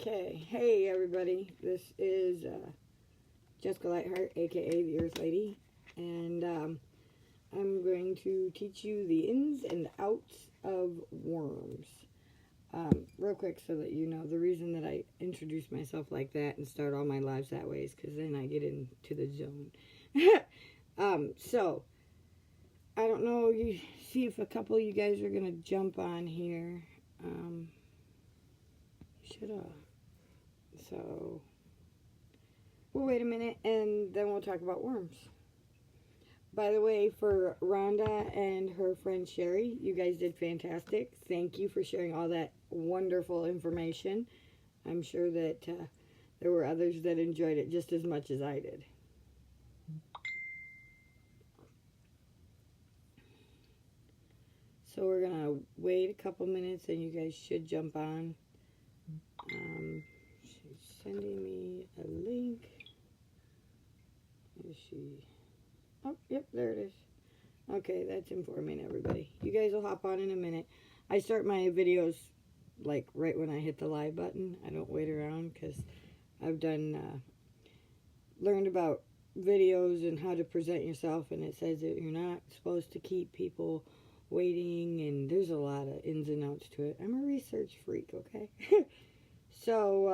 Okay, hey everybody, this is Jessica Lightheart, aka the Earth Lady, and I'm going to teach you the ins and outs of worms. Real quick so that you know, the reason that I introduce myself like that and start all my lives that way is because then I get into the zone. So, I don't know, you see if a couple of you guys are going to jump on here. Should have. So, we'll wait a minute and then we'll talk about worms. By the way, for Rhonda and her friend Sherry, you guys did fantastic. Thank you for sharing all that wonderful information. I'm sure that there were others that enjoyed it just as much as I did. So we're going to wait a couple minutes and you guys should jump on. She's sending me a link. Is she? Oh, yep, there it is. Okay, that's informing everybody. You guys will hop on in a minute. I start my videos like right when I hit the live button. I don't wait around because I've done learned about videos and how to present yourself, and it says that you're not supposed to keep people waiting, and there's a lot of ins and outs to it. I'm a research freak, okay? So,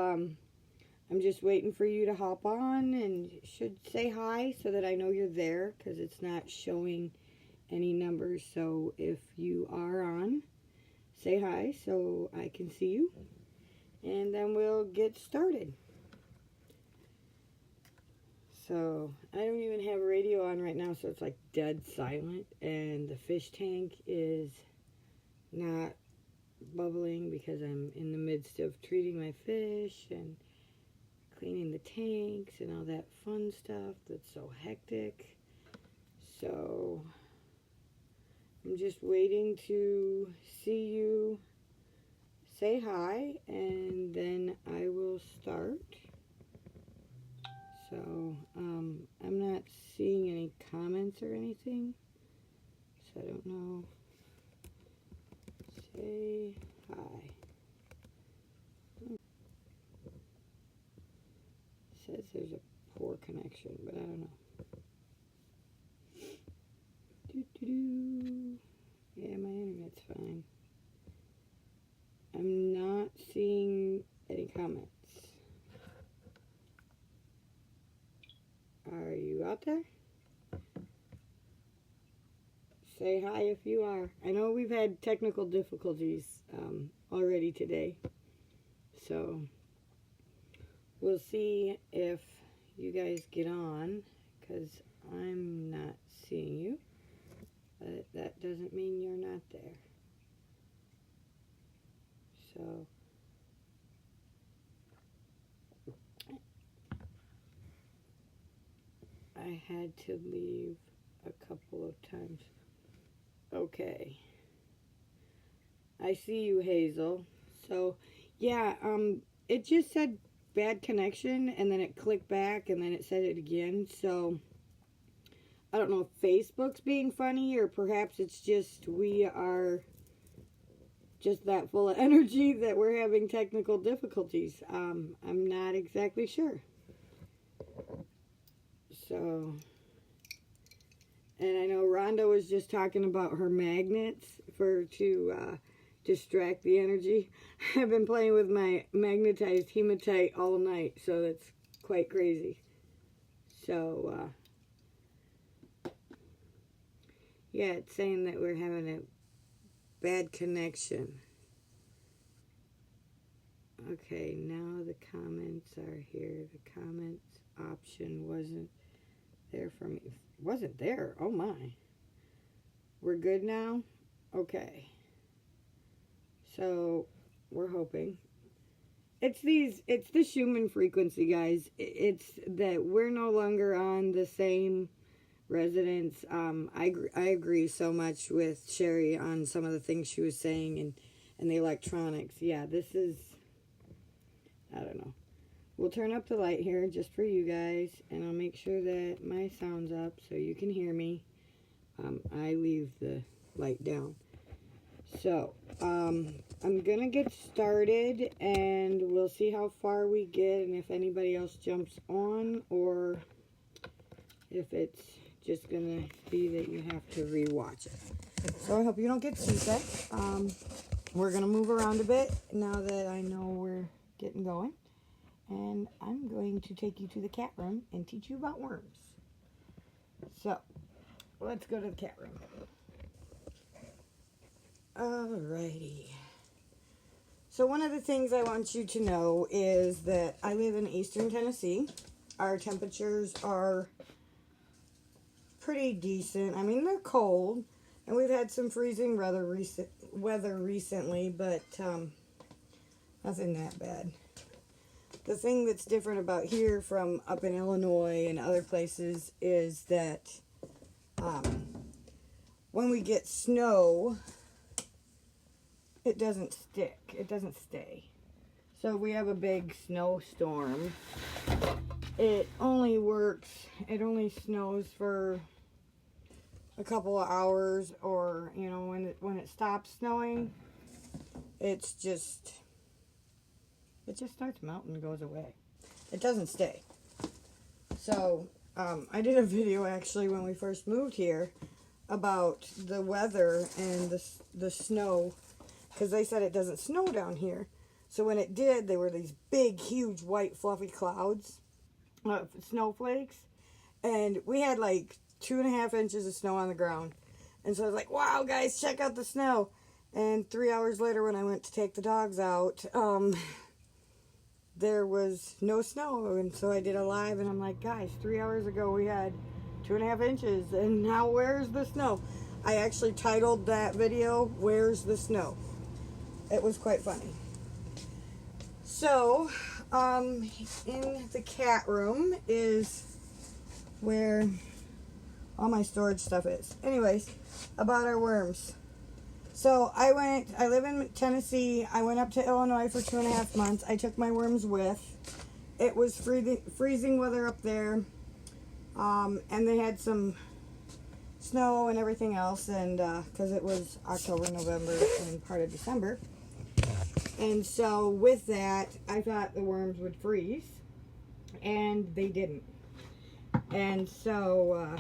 I'm just waiting for you to hop on and should say hi so that I know you're there because it's not showing any numbers. So if you are on, say hi so I can see you. And then we'll get started. So I don't even have radio on right now, so it's like dead silent. And the fish tank is not bubbling because I'm in the midst of treating my fish and cleaning the tanks and all that fun stuff that's so hectic. So I'm just waiting to see you say hi and then I will start. So I'm not seeing any comments or anything, so I don't know. Say hi. Says there's a poor connection, but I don't know. Yeah, my internet's fine. I'm not seeing any comments. Are you out there? Say hi if you are. I know we've had technical difficulties already today, so we'll see if you guys get on, because I'm not seeing you, but that doesn't mean you're not there. So I had to leave a couple of times. Okay. I see you, Hazel. So, yeah, it just said bad connection, and then it clicked back, and then it said it again. So, I don't know if Facebook's being funny, or perhaps it's just we are just that full of energy that we're having technical difficulties. I'm not exactly sure. So, and I know Rhonda was just talking about her magnets to distract the energy. I've been playing with my magnetized hematite all night, so that's quite crazy. So, yeah, it's saying that we're having a bad connection. Okay, now the comments are here. The comments option wasn't there for me. Wasn't there? Oh my. We're good now? Okay. So, we're hoping. It's the Schumann frequency, guys. It's that we're no longer on the same resonance. I agree so much with Sherry on some of the things she was saying and the electronics. Yeah, this is, I don't know. We'll turn up the light here just for you guys, and I'll make sure that my sound's up so you can hear me. I leave the light down. So, I'm gonna get started and we'll see how far we get and if anybody else jumps on or if it's just gonna be that you have to rewatch it. So I hope you don't get seasick. We're gonna move around a bit now that I know we're getting going. And I'm going to take you to the cat room and teach you about worms. So, let's go to the cat room. Alrighty. So one of the things I want you to know is that I live in eastern Tennessee. Our temperatures are pretty decent. I mean, they're cold, and we've had some freezing weather recently, but nothing that bad. The thing that's different about here from up in Illinois and other places is that when we get snow, it doesn't stick. It doesn't stay. So if we have a big snowstorm, it only snows for a couple of hours, or, you know, when it stops snowing, it just starts melting and goes away. It doesn't stay. So, I did a video actually when we first moved here about the weather and the snow, because they said it doesn't snow down here. So when it did, they were these big, huge, white, fluffy clouds, snowflakes, and we had like 2.5 inches of snow on the ground. And so I was like, wow, guys, check out the snow. And 3 hours later when I went to take the dogs out, there was no snow. And so I did a live and I'm like, guys, 3 hours ago we had 2.5 inches and now where's the snow? I actually titled that video, Where's the Snow? It was quite funny. So, in the cat room is where all my storage stuff is. Anyways, about our worms. So I live in Tennessee. I went up to Illinois for 2.5 months. I took my worms with. It was freezing weather up there. And they had some snow and everything else, and because it was October, November, and part of December. And so with that, I thought the worms would freeze, and they didn't. And so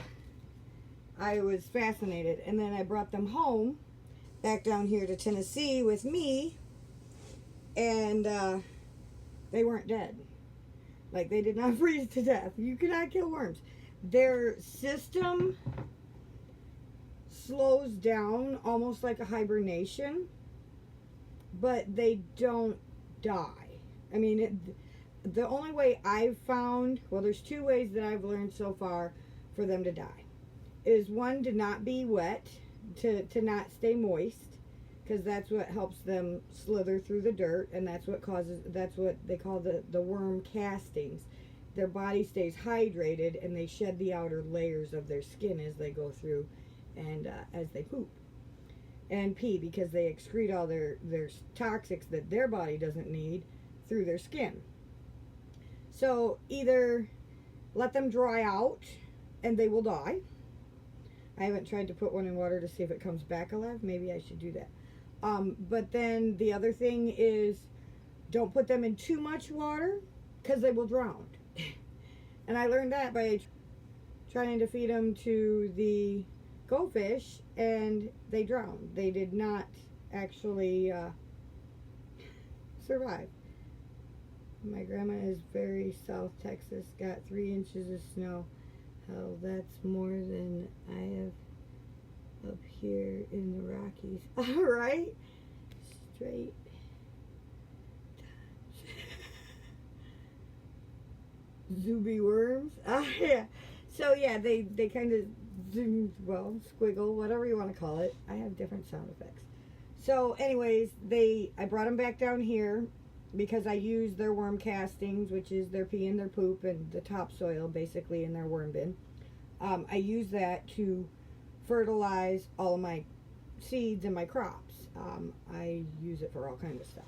I was fascinated. And then I brought them home, back down here to Tennessee with me, and they weren't dead. Like, they did not freeze to death. You cannot kill worms. Their system slows down almost like a hibernation, but they don't die. I mean, the only way I've found, well, there's 2 ways that I've learned so far for them to die. Is one, to not be wet, to not stay moist, because that's what helps them slither through the dirt, and that's what they call the worm castings. Their body stays hydrated, and they shed the outer layers of their skin as they go through and as they poop and pee, because they excrete all their toxics that their body doesn't need through their skin. So either let them dry out and they will die. I haven't tried to put one in water to see if it comes back alive. Maybe I should do that. But then the other thing is, don't put them in too much water because they will drown. And I learned that by trying to feed them to the goldfish, and they drowned. They did not actually survive. My grandma is very South Texas, got 3 inches of snow. Hell, that's more than I have up here in the Rockies. All right, straight. Zuby worms. Yeah. So yeah, they kind of squiggle, whatever you want to call it. I have different sound effects. So anyways, I brought them back down here because I use their worm castings, which is their pee and their poop and the topsoil basically in their worm bin. I use that to fertilize all of my seeds and my crops. I use it for all kinds of stuff.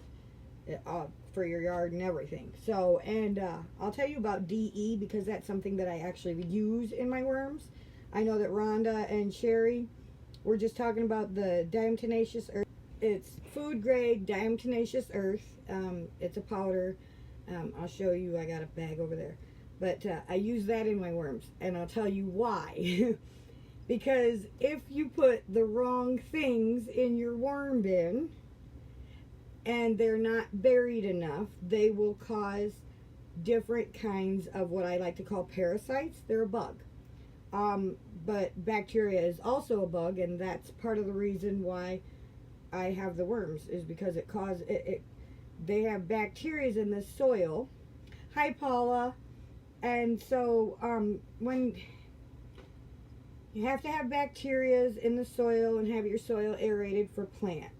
For your yard and everything. So, and I'll tell you about DE because that's something that I actually use in my worms. I know that Rhonda and Sherry were just talking about the diatomaceous earth. it's food grade diatomaceous earth. It's a powder. I'll show you. I got a bag over there. But I use that in my worms, and I'll tell you why. Because if you put the wrong things in your worm bin and they're not buried enough, they will cause different kinds of what I like to call parasites. They're a bug. But bacteria is also a bug, and that's part of the reason why I have the worms, is because they have bacteria in the soil. Hi, Paula. And so when you have to have bacteria in the soil and have your soil aerated for plants.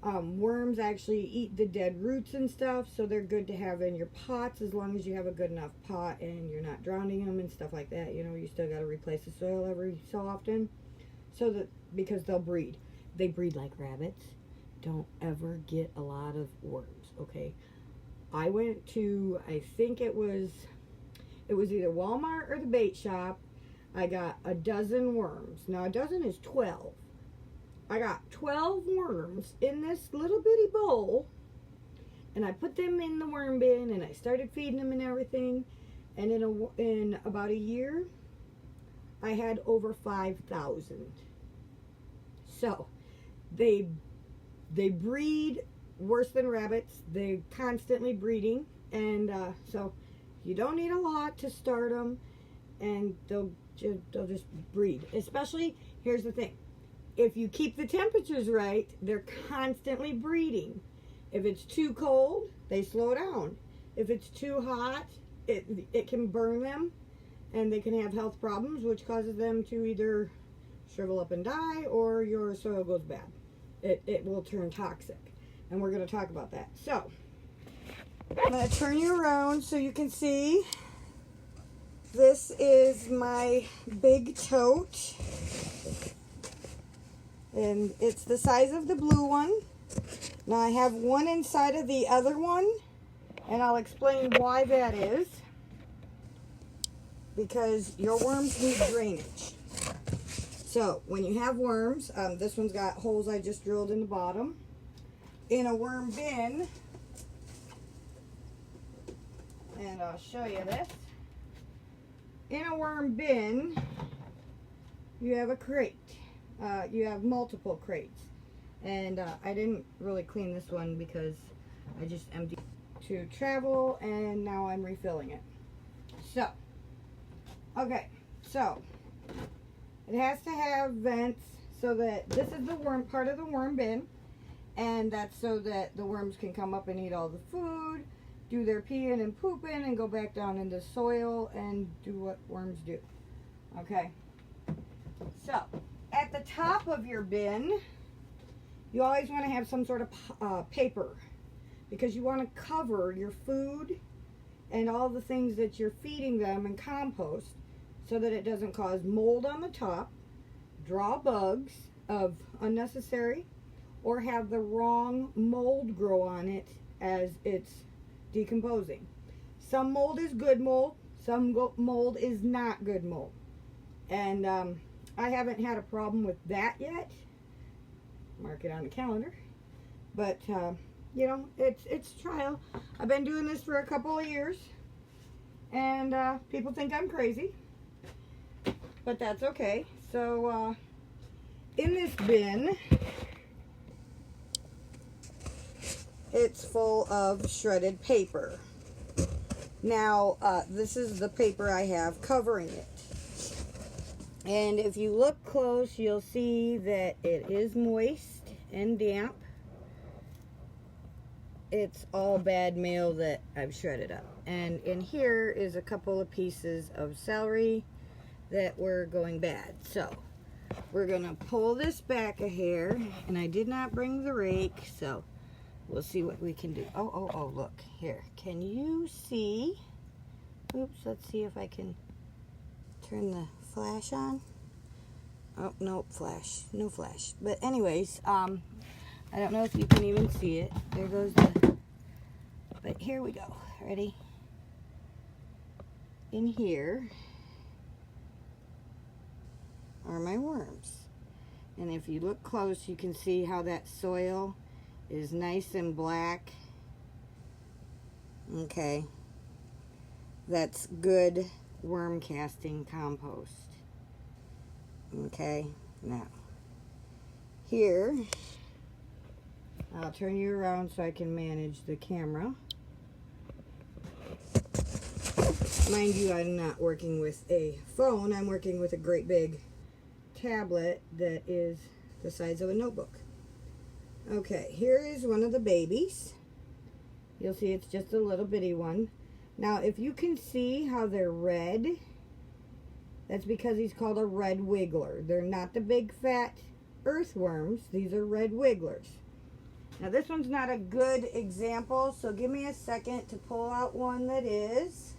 Worms actually eat the dead roots and stuff, so they're good to have in your pots as long as you have a good enough pot and you're not drowning them and stuff like that. You know, you still got to replace the soil every so often, so that, because they'll breed. They breed like rabbits. Don't ever get a lot of worms, okay? I went to, I think it was either Walmart or the bait shop. I got a dozen worms. Now a dozen is 12. I got 12 worms in this little bitty bowl, and I put them in the worm bin, and I started feeding them and everything. And in about a year, I had over 5,000. So they breed worse than rabbits. They're constantly breeding, and so you don't need a lot to start them, and they'll just breed. Especially, here's the thing, if you keep the temperatures right, they're constantly breeding. If it's too cold, they slow down. If it's too hot, it can burn them, and they can have health problems, which causes them to either shrivel up and die, or your soil goes bad. It will turn toxic, and we're going to talk about that. So I'm going to turn you around so you can see. This is my big tote, and it's the size of the blue one. Now I have one inside of the other one, and I'll explain why that is. Because your worms need drainage. So when you have worms, this one's got holes I just drilled in the bottom. In a worm bin, and I'll show you this. In a worm bin, you have a crate. You have multiple crates. And I didn't really clean this one because I just emptied to travel, and now I'm refilling it. So, okay, so it has to have vents so that this is the worm part of the worm bin, and that's so that the worms can come up and eat all the food, do their peeing and pooping, and go back down into soil and do what worms do. Okay, so at the top of your bin, you always want to have some sort of paper, because you want to cover your food and all the things that you're feeding them and compost, so that it doesn't cause mold on the top, draw bugs of unnecessary, or have the wrong mold grow on it as it's decomposing. Some mold is good mold, some mold is not good mold. And I haven't had a problem with that yet. Mark it on the calendar. But you know, it's trial. I've been doing this for a couple of years, and people think I'm crazy, but that's okay. So in this bin, it's full of shredded paper. Now this is the paper I have covering it, and if you look close, you'll see that it is moist and damp. It's all bad meal that I've shredded up. And in here is a couple of pieces of celery that were going bad. So we're gonna pull this back a hair, and I did not bring the rake, so we'll see what we can do. Oh, look here. Can you see? Oops, let's see if I can turn the flash on. Oh, no flash, no flash. But anyways, I don't know if you can even see it. There goes the, but here we go. Ready? In here are my worms. And if you look close, you can see how that soil is nice and black. Okay. That's good worm casting compost. Okay. Now, here, I'll turn you around so I can manage the camera. Mind you, I'm not working with a phone. I'm working with a great big tablet that is the size of a notebook. Okay, here is one of the babies. You'll see it's just a little bitty one. Now, if you can see how they're red, that's because he's called a red wiggler. They're not the big fat earthworms. These are red wigglers. Now, this one's not a good example, so give me a second to pull out one that is.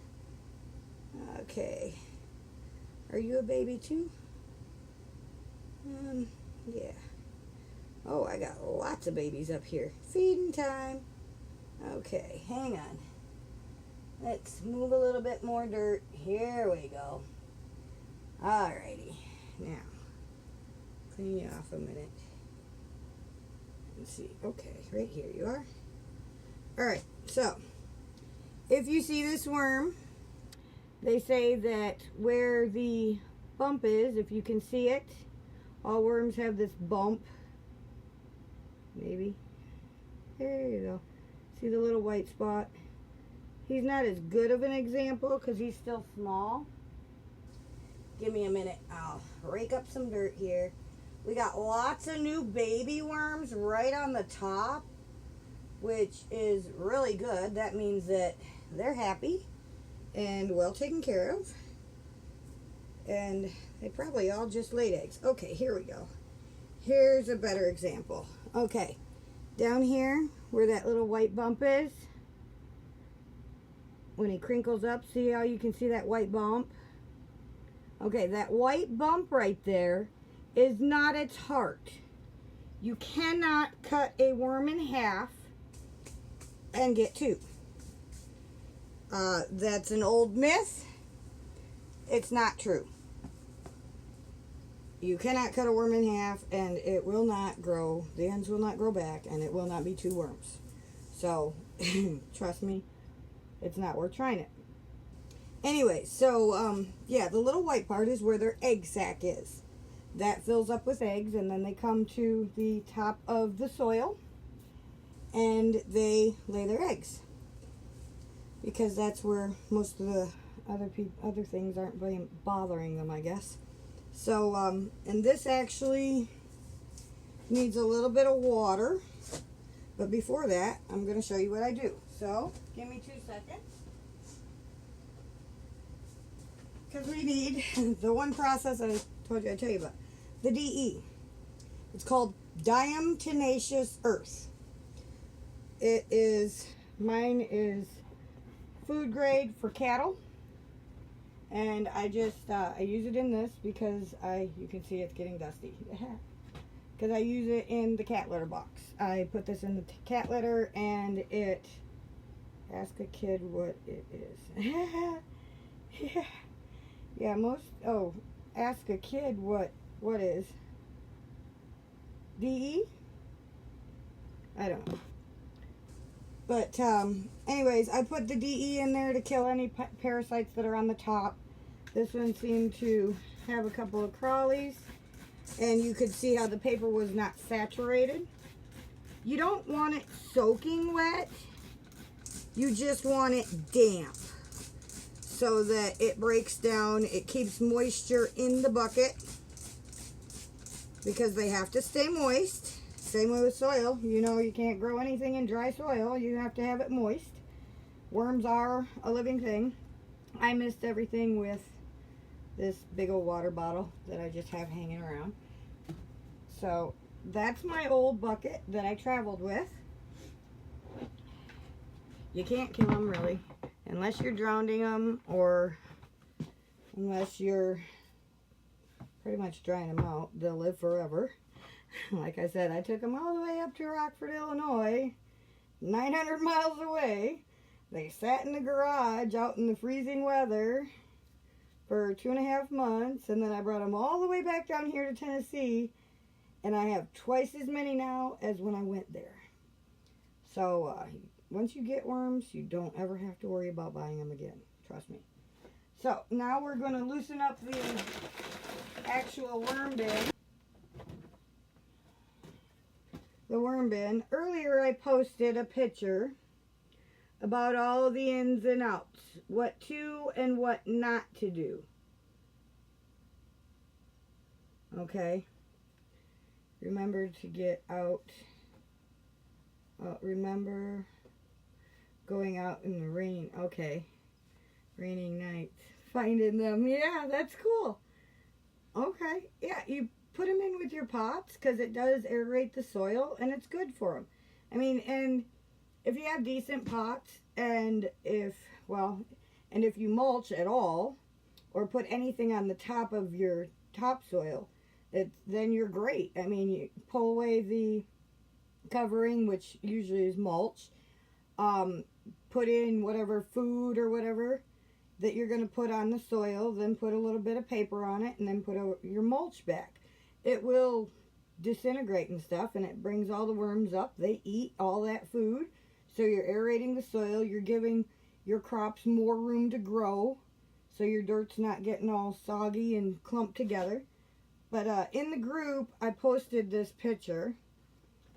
Okay. Are you a baby too? Yeah. Oh, I got lots of babies up here. Feeding time. Okay, hang on. Let's move a little bit more dirt. Here we go. Alrighty. Now, clean you off a minute. Let's see. Okay, right here you are. Alright, so, if you see this worm, they say that where the bump is, if you can see it, all worms have this bump. Maybe. There you go. See the little white spot? He's not as good of an example because he's still small. Give me a minute. I'll rake up some dirt here. We got lots of new baby worms right on the top, which is really good. That means that they're happy and well taken care of. And they probably all just laid eggs. Okay, here we go. Here's a better example. Okay, down here where that little white bump is, when he crinkles up, see how you can see that white bump? Okay, that white bump right there is not its heart. You cannot cut a worm in half and get two. That's an old myth. It's not true. You cannot cut a worm in half and it will not grow. The ends will not grow back and it will not be two worms. So, trust me, it's not worth trying it. Anyway, so, yeah, the little white part is where their egg sac is. That fills up with eggs and then they come to the top of the soil and they lay their eggs. Because that's where most of the other things aren't bothering them, I guess. So, and this actually needs a little bit of water. But before that, I'm going to show you what I do. So, give me 2 seconds. Because we need the one process I told you I'd tell you about. The DE. It's called diatomaceous earth. It is, mine is food grade for cattle. And I just, I use it in this because you can see it's getting dusty. Because I use it in the cat litter box. I put this in the cat litter and it, ask a kid what it is. Yeah, ask a kid what is. DE? I don't know. But, anyways, I put the DE in there to kill any parasites that are on the top. This one seemed to have a couple of crawlies. And you could see how the paper was not saturated. You don't want it soaking wet. You just want it damp. So that it breaks down. It keeps moisture in the bucket. Because they have to stay moist. Same way with soil. You know you can't grow anything in dry soil. You have to have it moist. Worms are a living thing. I missed everything with this big old water bottle that I just have hanging around. So that's my old bucket that I traveled with. You can't kill them really. Unless you're drowning them or unless you're pretty much drying them out. They'll live forever. Like I said, I took them all the way up to Rockford, Illinois, 900 miles away. They sat in the garage out in the freezing weather for 2.5 months, and then I brought them all the way back down here to Tennessee, And I have twice as many now as when I went there. So once you get worms, you don't ever have to worry about buying them again. Trust me. So now we're going to loosen up the actual worm bin. The worm bin. Earlier I posted a picture about all the ins and outs. What to and what not to do. Okay. Remember to get out. Remember going out in the rain. Okay. Raining nights. Finding them. Yeah, that's cool. Okay. Yeah, you put them in with your pots because it does aerate the soil and it's good for them. I mean, and if you have decent pots and if you mulch at all or put anything on the top of your topsoil, then you're great. I mean, you pull away the covering, which usually is mulch, put in whatever food or whatever that you're going to put on the soil, then put a little bit of paper on it, and then put your mulch back. It will disintegrate and stuff, and it brings all the worms up. They eat all that food, so you're aerating the soil. You're giving your crops more room to grow, so your dirt's not getting all soggy and clumped together. But in the group, I posted this picture,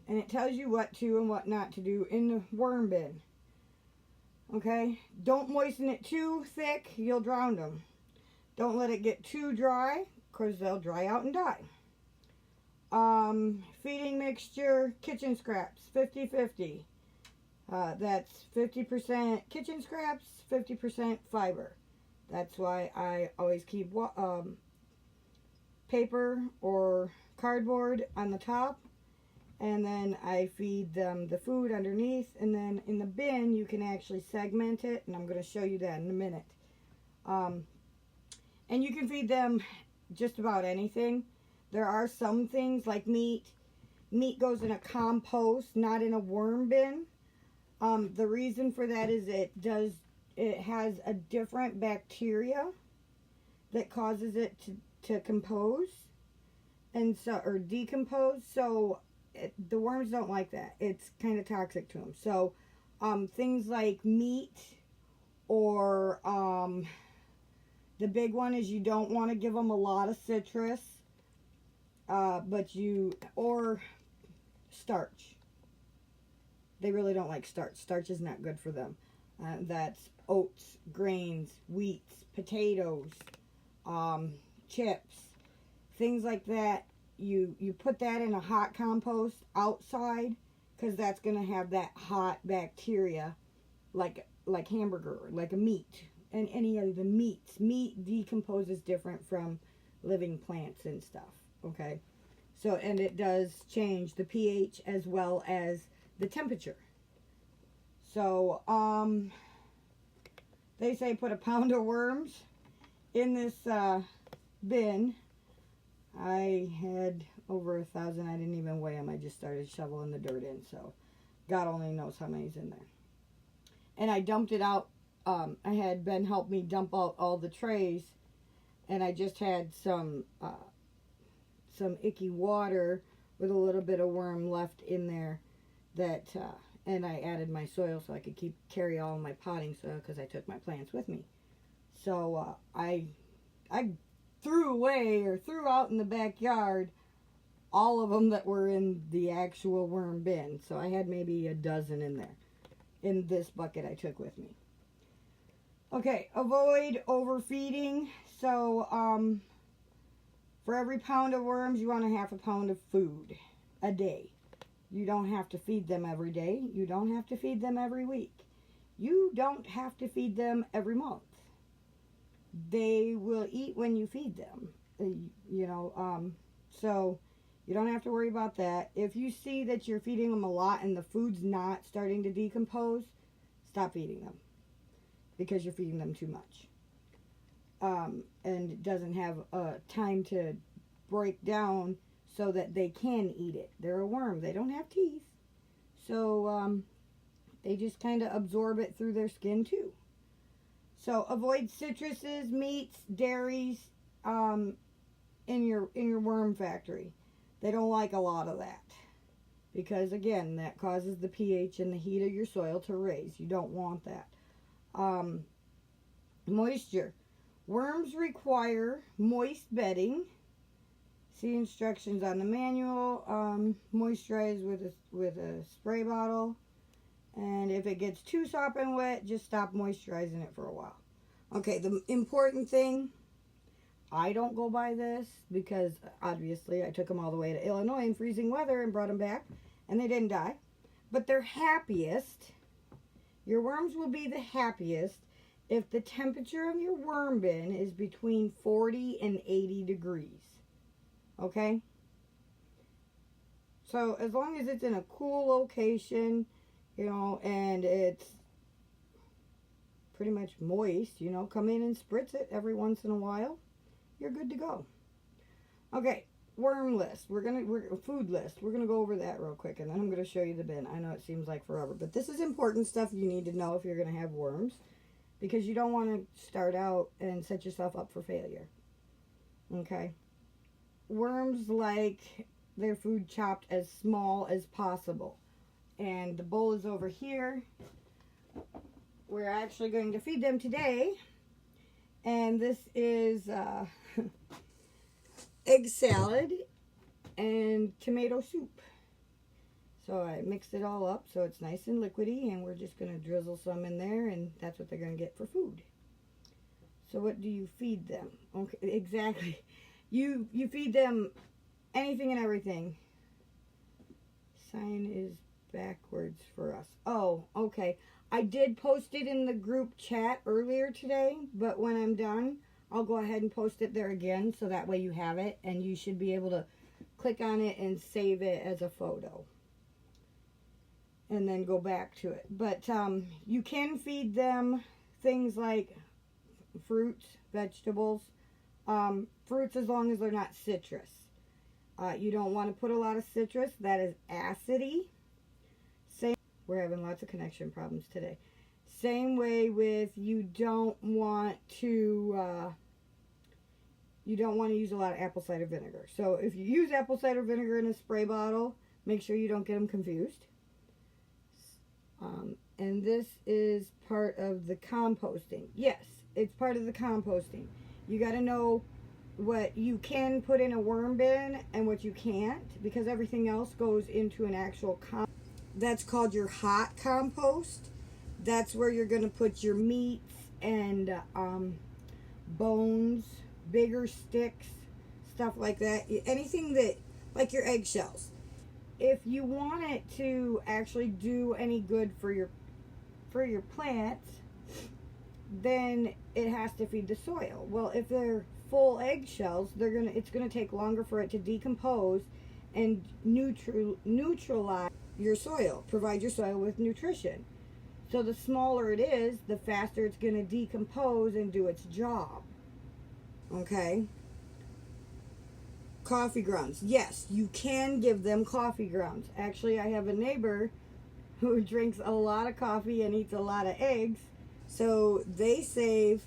and it tells you what to and what not to do in the worm bin. Okay? Don't moisten it too thick, you'll drown them. Don't let it get too dry, because they'll dry out and die. Feeding mixture, kitchen scraps, 50-50. That's 50% kitchen scraps, 50% fiber. That's why I always keep paper or cardboard on the top, and then I feed them the food underneath, and then in the bin you can actually segment it, and I'm going to show you that in a minute. And you can feed them just about anything. There are some things like meat. Meat goes in a compost, not in a worm bin. The reason for that is it has a different bacteria that causes it to compose and so, or decompose. So the worms don't like that. It's kind of toxic to them. So things like meat, or the big one is you don't want to give them a lot of citrus, or starch. They really don't like starch. Starch is not good for them. That's oats, grains, wheats, potatoes, chips, things like that. You put that in a hot compost outside, because that's going to have that hot bacteria, like hamburger, like a meat, and any of the meats. Meat decomposes different from living plants and stuff. Okay, so, and it does change the pH as well as the temperature. So they say put a pound of worms in this bin. I had over 1,000. I didn't even weigh them. I just started shoveling the dirt in. So God only knows how many's in there. And I dumped it out. I had Ben help me dump out all the trays. And I just had some icky water with a little bit of worm left in there. And I added my soil so I could carry all my potting soil, because I took my plants with me. So I threw out in the backyard all of them that were in the actual worm bin. So I had maybe a dozen in there, in this bucket I took with me. Okay, avoid overfeeding. So for every pound of worms, you want a half a pound of food a day. You don't have to feed them every day. You don't have to feed them every week. You don't have to feed them every month. They will eat when you feed them, so you don't have to worry about that. If you see that you're feeding them a lot and the food's not starting to decompose, stop feeding them, because you're feeding them too much. And it doesn't have time to break down so that they can eat it. They're a worm. They don't have teeth. So they just kind of absorb it through their skin too. So avoid citruses, meats, dairies in your worm factory. They don't like a lot of that. Because, again, that causes the pH and the heat of your soil to raise. You don't want that. Moisture. Worms require moist bedding. See instructions on the manual. Moisturize with a spray bottle. And if it gets too sopping wet, just stop moisturizing it for a while. Okay, the important thing, I don't go by this because obviously I took them all the way to Illinois in freezing weather and brought them back, and they didn't die. But they're happiest. Your worms will be the happiest if the temperature of your worm bin is between 40 and 80 degrees. Okay? So as long as it's in a cool location, you know, and it's pretty much moist, you know, come in and spritz it every once in a while, you're good to go. Okay, worm list. We're food list. We're gonna go over that real quick, and then I'm gonna show you the bin. I know it seems like forever, but this is important stuff you need to know if you're gonna have worms, because you don't want to start out and set yourself up for failure. Okay, worms like their food chopped as small as possible, and the bowl is over here. We're actually going to feed them today, and this is egg salad and tomato soup. So I mixed it all up so it's nice and liquidy, and we're just going to drizzle some in there, and that's what they're going to get for food. So what do you feed them? Okay, exactly. You feed them anything and everything. Sign is backwards for us. Oh, okay. I did post it in the group chat earlier today, but when I'm done, I'll go ahead and post it there again, so that way you have it, and you should be able to click on it and save it as a photo, and then go back to it. But you can feed them things like fruits, vegetables, fruits as long as they're not citrus. You don't want to put a lot of citrus. That is acidy. We're having lots of connection problems today. Same way with, you don't want to use a lot of apple cider vinegar. So if you use apple cider vinegar in a spray bottle, make sure you don't get them confused. And this is part of the composting. Yes, it's part of the composting. You got to know what you can put in a worm bin and what you can't, because everything else goes into an actual compost. That's called your hot compost. That's where you're going to put your meats and bones, bigger sticks, stuff like that. Anything that, like your eggshells. If you want it to actually do any good for your plants, then it has to feed the soil. Well, if they're full eggshells, it's gonna take longer for it to decompose and neutralize your soil, provide your soil with nutrition. So the smaller it is, the faster it's going to decompose and do its job. Okay? Coffee grounds. Yes, you can give them coffee grounds. Actually, I have a neighbor who drinks a lot of coffee and eats a lot of eggs. So they save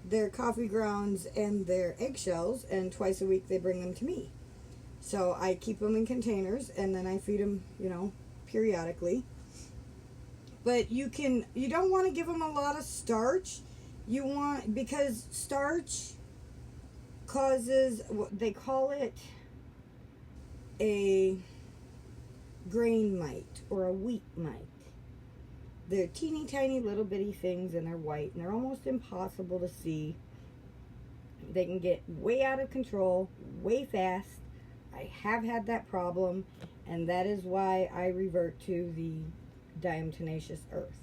their coffee grounds and their eggshells, and twice a week they bring them to me. So I keep them in containers, and then I feed them, you know, periodically. But you don't want to give them a lot of starch. Because starch causes, they call it a grain mite or a wheat mite. They're teeny tiny little bitty things, and they're white, and they're almost impossible to see. They can get way out of control, way fast. I have had that problem, and that is why I revert to the diatomaceous earth.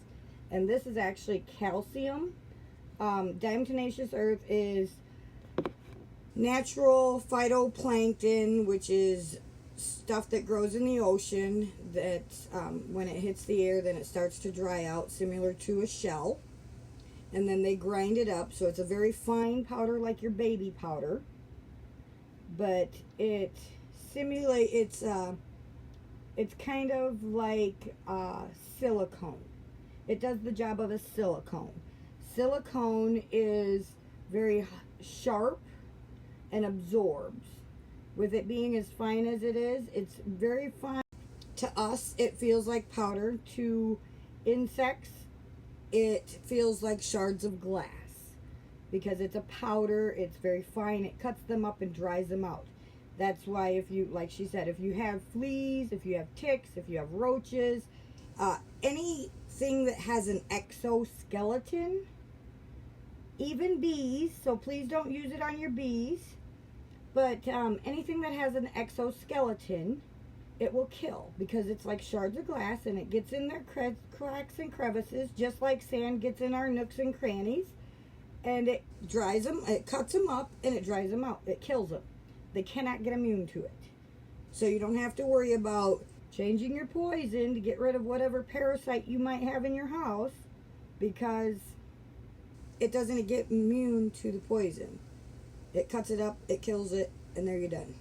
And this is actually calcium. Diatomaceous earth is natural phytoplankton, which is stuff that grows in the ocean that when it hits the air, then it starts to dry out, similar to a shell. And then they grind it up, so it's a very fine powder, like your baby powder. But it simulates, it's kind of like silicone. It does the job of a silicone. Silicone is very sharp and absorbs. With it being as fine as it is, it's very fine. To us, it feels like powder. To insects, it feels like shards of glass. Because it's a powder, it's very fine. It cuts them up and dries them out. That's why if you, like she said, if you have fleas, if you have ticks, if you have roaches, anything that has an exoskeleton, even bees, so please don't use it on your bees, but anything that has an exoskeleton, it will kill, because it's like shards of glass and it gets in their cracks and crevices, just like sand gets in our nooks and crannies, and it dries them, it cuts them up, and it dries them out. It kills them. They cannot get immune to it. So you don't have to worry about changing your poison to get rid of whatever parasite you might have in your house, because it doesn't get immune to the poison. It cuts it up, it kills it, and there you're done.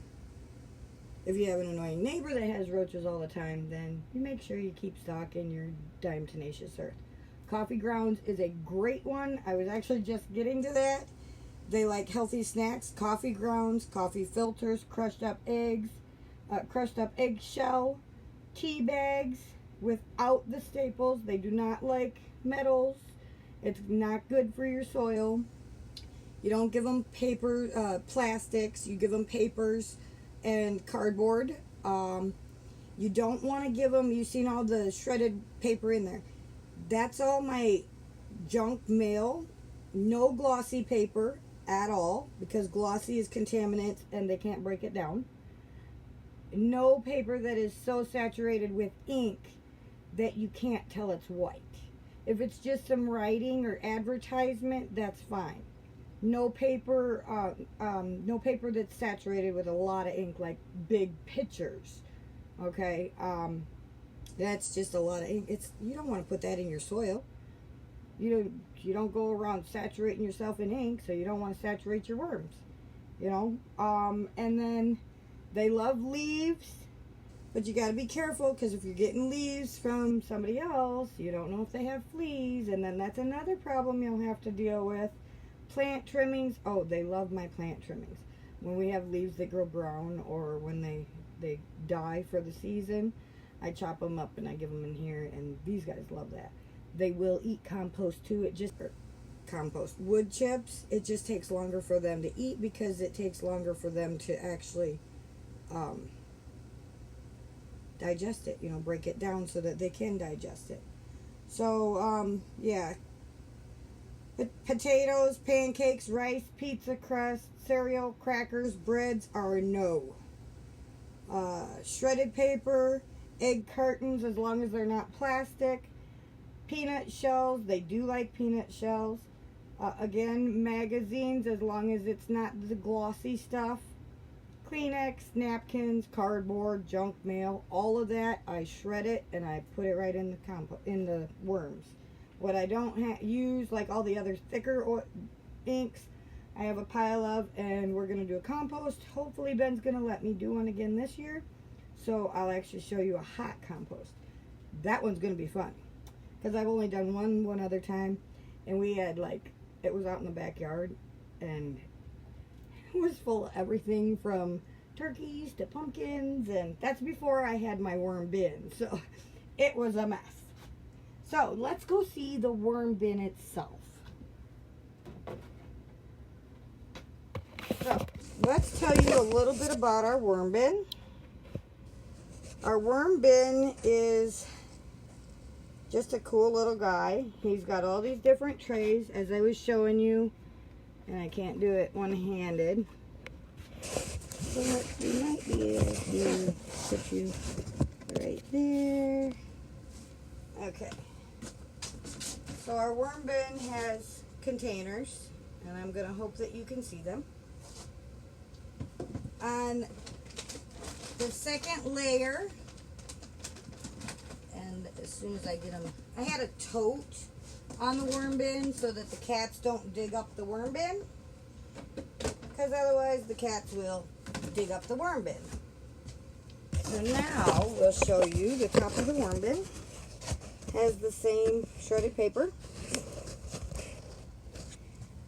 If you have an annoying neighbor that has roaches all the time, then you make sure you keep stock in your Dime Tenacious Earth. Coffee grounds is a great one. I was actually just getting to that. They like healthy snacks, coffee grounds, coffee filters, crushed up eggs, crushed up eggshell, tea bags without the staples. They do not like metals. It's not good for your soil. You don't give them paper, plastics. You give them papers and cardboard. You don't want to give them, you've seen all the shredded paper in there. That's all my junk mail. No glossy paper at all, because glossy is contaminants and they can't break it down. No paper that is so saturated with ink that you can't tell it's white. If it's just some writing or advertisement, that's fine. No paper, no paper that's saturated with a lot of ink, like big pictures. Okay, that's just a lot of ink. You don't want to put that in your soil. You don't go around saturating yourself in ink, so you don't want to saturate your worms. You know, and then they love leaves, but you got to be careful, because if you're getting leaves from somebody else, you don't know if they have fleas, and then that's another problem you'll have to deal with. Plant trimmings. Oh, they love my plant trimmings. When we have leaves that grow brown, or when they die for the season, I chop them up and I give them in here, and these guys love that. They will eat compost too. Compost. Wood chips, it just takes longer for them to eat, because it takes longer for them to actually digest it, break it down so that they can digest it. So, yeah. Potatoes, pancakes, rice, pizza crust, cereal, crackers, breads are no. Shredded paper, egg cartons, as long as they're not plastic. Peanut shells, they do like peanut shells. Again, magazines, as long as it's not the glossy stuff. Kleenex, napkins, cardboard, junk mail, all of that, I shred it and I put it right in the worms. What I don't use, like all the other thicker inks, I have a pile of, and we're going to do a compost. Hopefully Ben's going to let me do one again this year, so I'll actually show you a hot compost. That one's going to be fun, because I've only done one other time, and we had, it was out in the backyard, and it was full of everything from turkeys to pumpkins, and that's before I had my worm bin, so it was a mess. So let's go see the worm bin itself. So let's tell you a little bit about our worm bin. Our worm bin is just a cool little guy. He's got all these different trays, as I was showing you, and I can't do it one-handed. But we might be able to put you right there. Okay. So our worm bin has containers, and I'm going to hope that you can see them. On the second layer, and as soon as I get them, I had a tote on the worm bin so that the cats don't dig up the worm bin, because otherwise the cats will dig up the worm bin. So now we'll show you the top of the worm bin. Has the same shredded paper,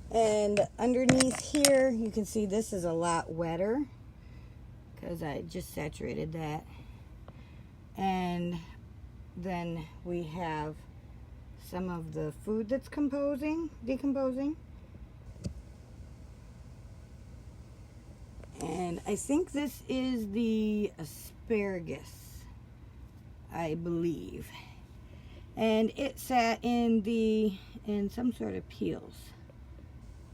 and underneath here you can see this is a lot wetter. because I just saturated that. And then we have some of the food that's decomposing. And I think this is the asparagus, I believe. And it sat in some sort of peels.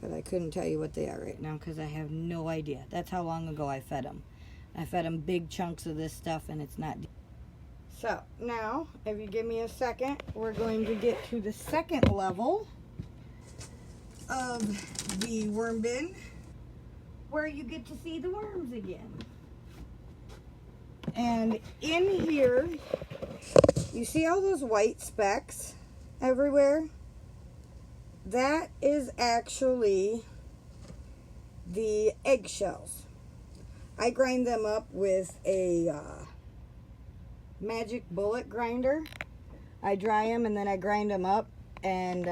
But I couldn't tell you what they are right now because I have no idea. That's how long ago I fed them. I fed them big chunks of this stuff and it's not. So now, if you give me a second, we're going to get to the second level of the worm bin, where you get to see the worms again. And in here, you see all those white specks everywhere? That is actually the eggshells. I grind them up with a magic bullet grinder. I dry them and then I grind them up, and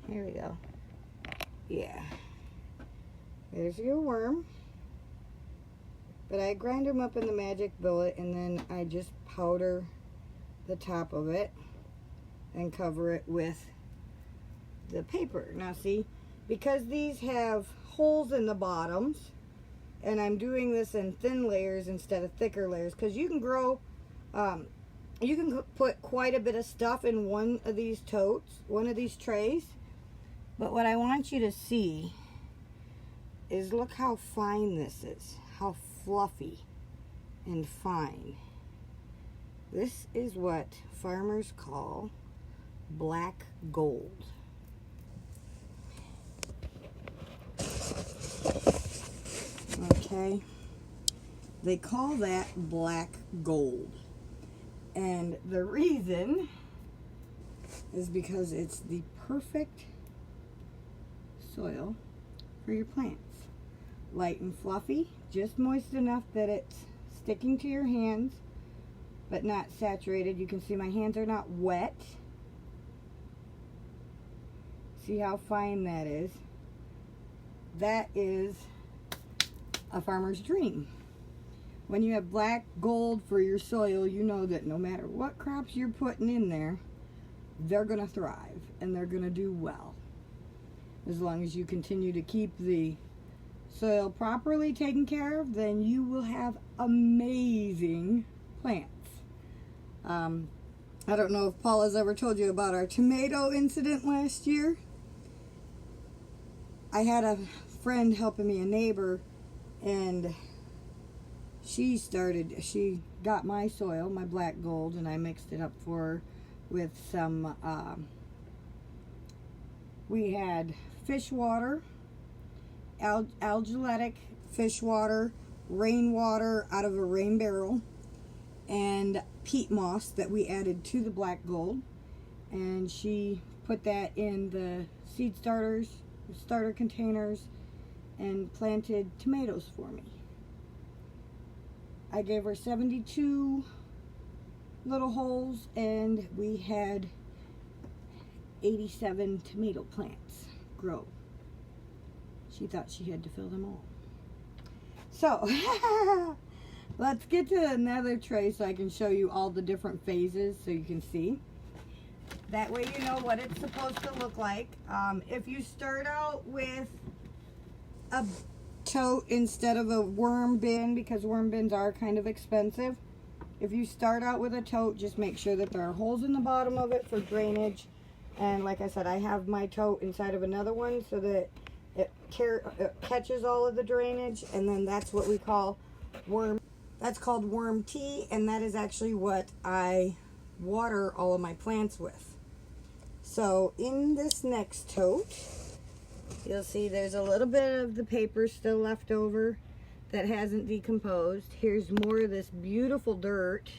here we go. Yeah. There's your worm. But I grind them up in the magic bullet and then I just powder the top of it and cover it with the paper. Now see, because these have holes in the bottoms, and I'm doing this in thin layers instead of thicker layers, because you can grow, you can put quite a bit of stuff in one of these totes, one of these trays. But what I want you to see is look how fine this is, how fluffy and fine. This is what farmers call black gold. Okay, they call that black gold, and the reason is because it's the perfect soil for your plants. Light and fluffy, just moist enough that it's sticking to your hands but not saturated. You can see my hands are not wet. See how fine that is? That is a farmer's dream. When you have black gold for your soil, you know that no matter what crops you're putting in there, they're going to thrive and they're going to do well. As long as you continue to keep the soil properly taken care of, then you will have amazing plants. I don't know if Paula's ever told you about our tomato incident last year. I had a friend helping me, a neighbor, and she got my soil, my black gold, and I mixed it up for her with some, we had fish water, algelitic fish water, rainwater out of a rain barrel, and peat moss that we added to the black gold. And she put that in the seed starter containers and planted tomatoes for me. I gave her 72 little holes and we had 87 tomato plants grow. She thought she had to fill them all. So let's get to another tray so I can show you all the different phases so you can see. That way you know what it's supposed to look like. If you start out with a tote instead of a worm bin, because worm bins are kind of expensive, if you start out with a tote, just make sure that there are holes in the bottom of it for drainage. And like I said, I have my tote inside of another one so that it catches all of the drainage, and then that's what we call worm. That's called worm tea, and that is actually what I water all of my plants with. So in this next tote, you'll see there's a little bit of the paper still left over that hasn't decomposed. Here's more of this beautiful dirt.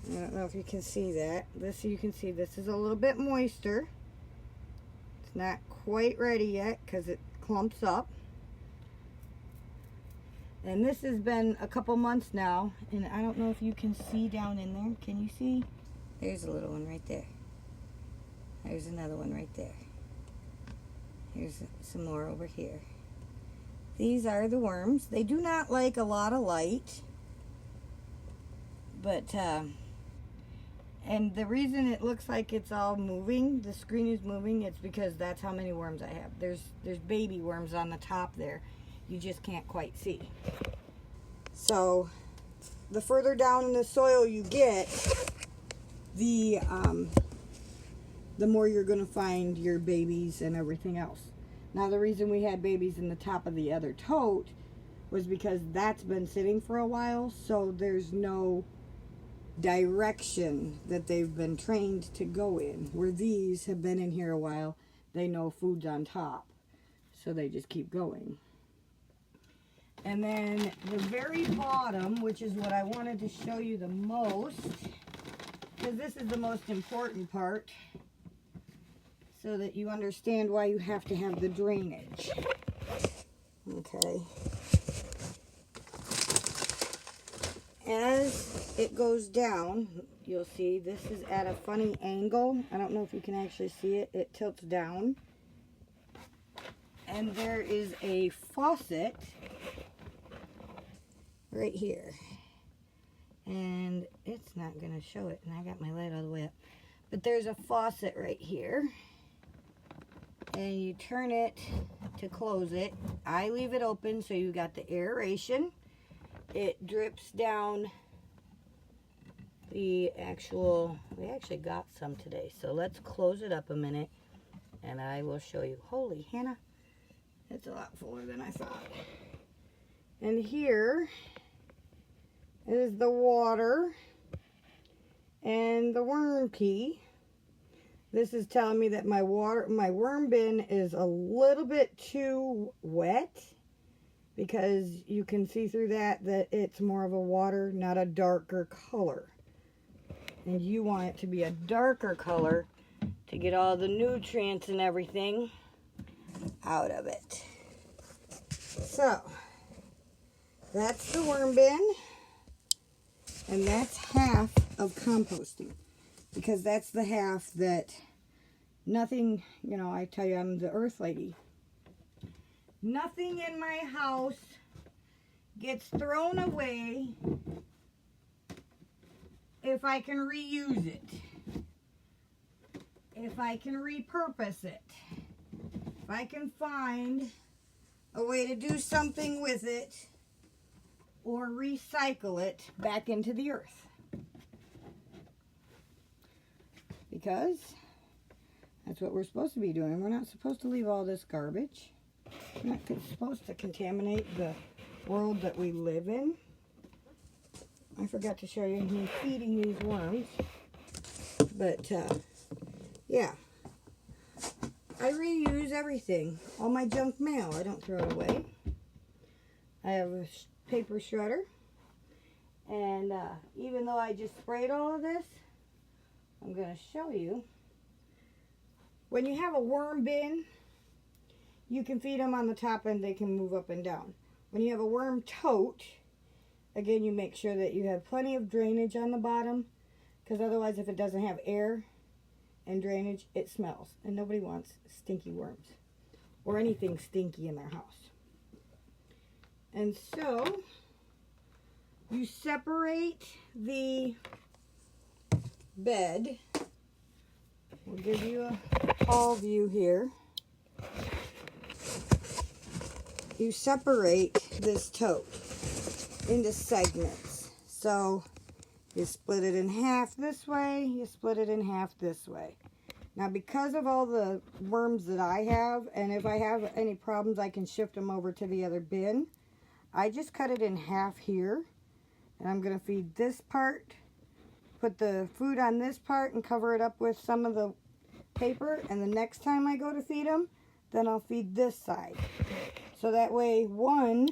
I don't know if you can see that. You can see this is a little bit moister. It's not quite ready yet because it clumps up. And this has been a couple months now, and I don't know if you can see down in there. Can you see? There's a little one right there. There's another one right there. Here's some more over here. These are the worms. They do not like a lot of light, but and the reason it looks like it's all moving, the screen is moving, it's because that's how many worms I have. There's baby worms on the top there. You just can't quite see. So the further down in the soil you get, the more you're going to find your babies and everything else. Now the reason we had babies in the top of the other tote was because that's been sitting for a while, so there's no direction that they've been trained to go in. Where these have been in here a while, they know food's on top, so they just keep going. And then the very bottom, which is what I wanted to show you the most, because this is the most important part, so that you understand why you have to have the drainage. Okay. As it goes down, you'll see this is at a funny angle. I don't know if you can actually see it. It tilts down. And there is a faucet right here. And it's not going to show it. And I got my light all the way up. But there's a faucet right here. And you turn it to close it. I leave it open so you got the aeration. It drips down the actual, we actually got some today. So let's close it up a minute and I will show you. Holy Hannah, it's a lot fuller than I thought. And here is the water and the worm pee. This is telling me that my worm bin is a little bit too wet, because you can see through that it's more of a water, not a darker color. And you want it to be a darker color to get all the nutrients and everything out of it. So, that's the worm bin. And that's half of composting. Because that's the half that nothing, you know, I tell you I'm the earth lady. Nothing in my house gets thrown away if I can reuse it, if I can repurpose it, if I can find a way to do something with it or recycle it back into the earth. Because that's what we're supposed to be doing. We're not supposed to leave all this garbage. We're not supposed to contaminate the world that we live in. I forgot to show you me feeding these worms. But, yeah. I reuse everything. All my junk mail, I don't throw it away. I have a paper shredder. And even though I just sprayed all of this, I'm going to show you. When you have a worm bin, you can feed them on the top and they can move up and down. When you have a worm tote, again, you make sure that you have plenty of drainage on the bottom, because otherwise if it doesn't have air and drainage, it smells. And nobody wants stinky worms or anything stinky in their house. And so, you separate the bed. We'll give you a haul view here. You separate this tote into segments. So you split it in half this way, you split it in half this way. Now because of all the worms that I have, and if I have any problems I can shift them over to the other bin, I just cut it in half here. And I'm going to feed this part, put the food on this part and cover it up with some of the paper, and the next time I go to feed them, then I'll feed this side. So that way, one,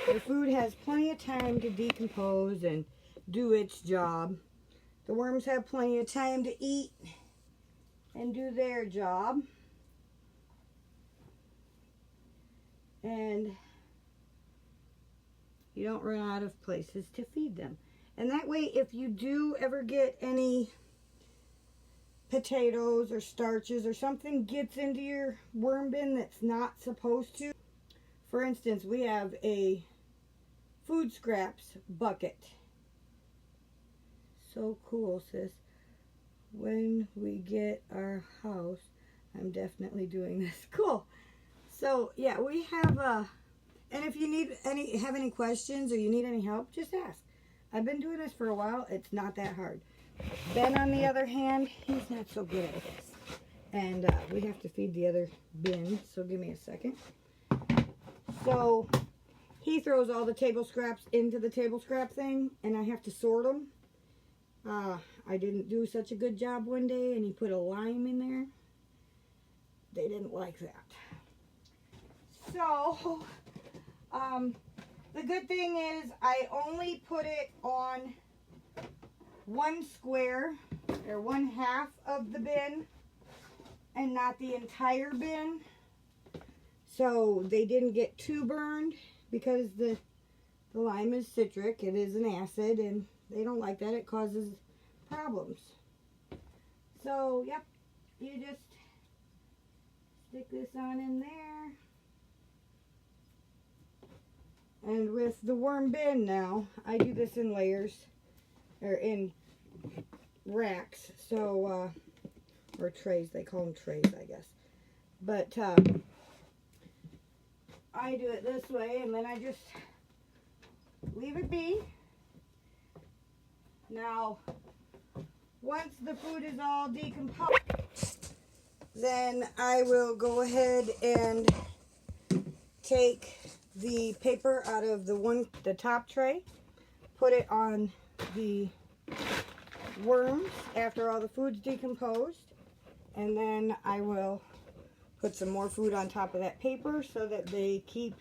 the food has plenty of time to decompose and do its job. The worms have plenty of time to eat and do their job. And you don't run out of places to feed them. And that way, if you do ever get any potatoes or starches or something gets into your worm bin that's not supposed to, For instance, we have a food scraps bucket. So cool, sis. When we get our house, I'm definitely doing this. Cool. So yeah, we have and if you have any questions or you need any help, just ask. I've been doing this for a while. It's not that hard. Ben, on the other hand, he's not so good at this. And we have to feed the other bin, so give me a second. So he throws all the table scraps into the table scrap thing, and I have to sort them. I didn't do such a good job one day, and he put a lime in there. They didn't like that. So, the good thing is I only put it on one square, or one half of the bin, and not the entire bin. So they didn't get too burned, because the lime is citric. It is an acid, and they don't like that. It causes problems. So, yep, you just stick this on in there. And with the worm bin now, I do this in layers, or in racks, so, or trays, they call them trays, I guess. But, I do it this way, and then I just leave it be. Now, once the food is all decomposed, then I will go ahead and take the paper out of the top tray, put it on the worms after all the food's decomposed, and then I will put some more food on top of that paper so that they keep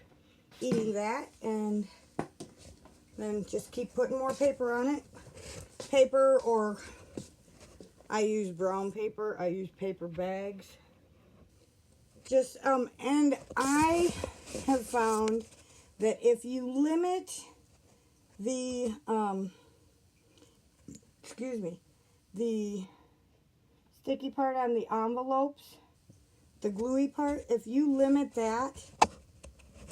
eating that, and then just keep putting more paper on it. Paper, or I use brown paper, I use paper bags. Just, and I have found that if you limit the, the sticky part on the envelopes, the gluey part, if you limit that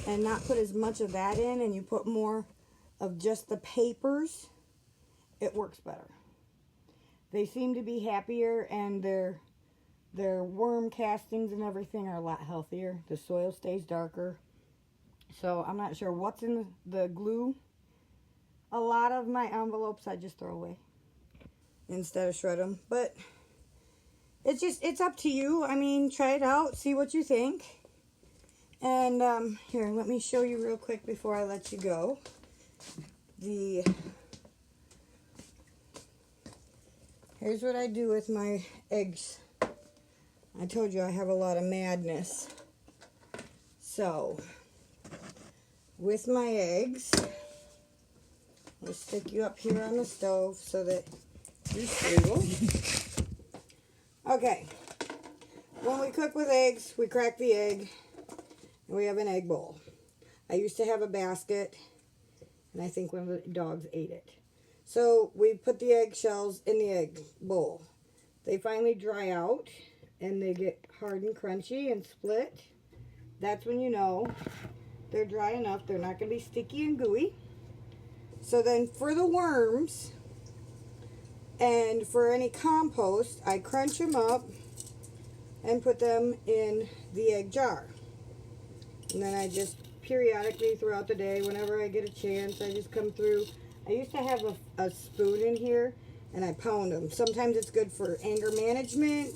and not put as much of that in, and you put more of just the papers, it works better. They seem to be happier, and their worm castings and everything are a lot healthier. The soil stays darker. So I'm not sure what's in the glue. A lot of my envelopes I just throw away instead of shred them. But it's up to you. I mean, try it out, see what you think. And here, let me show you real quick before I let you go. Here's what I do with my eggs. I told you I have a lot of madness. So, with my eggs, I'll stick you up here on the stove so that you're stable. Okay, when we cook with eggs, we crack the egg, and we have an egg bowl. I used to have a basket, and I think one of the dogs ate it. So we put the eggshells in the egg bowl. They finally dry out, and they get hard and crunchy and split. That's when you know they're dry enough. They're not going to be sticky and gooey. So then for the worms and for any compost, I crunch them up and put them in the egg jar. And then I just periodically throughout the day, whenever I get a chance, I just come through. I used to have a spoon in here, and I pound them. Sometimes it's good for anger management.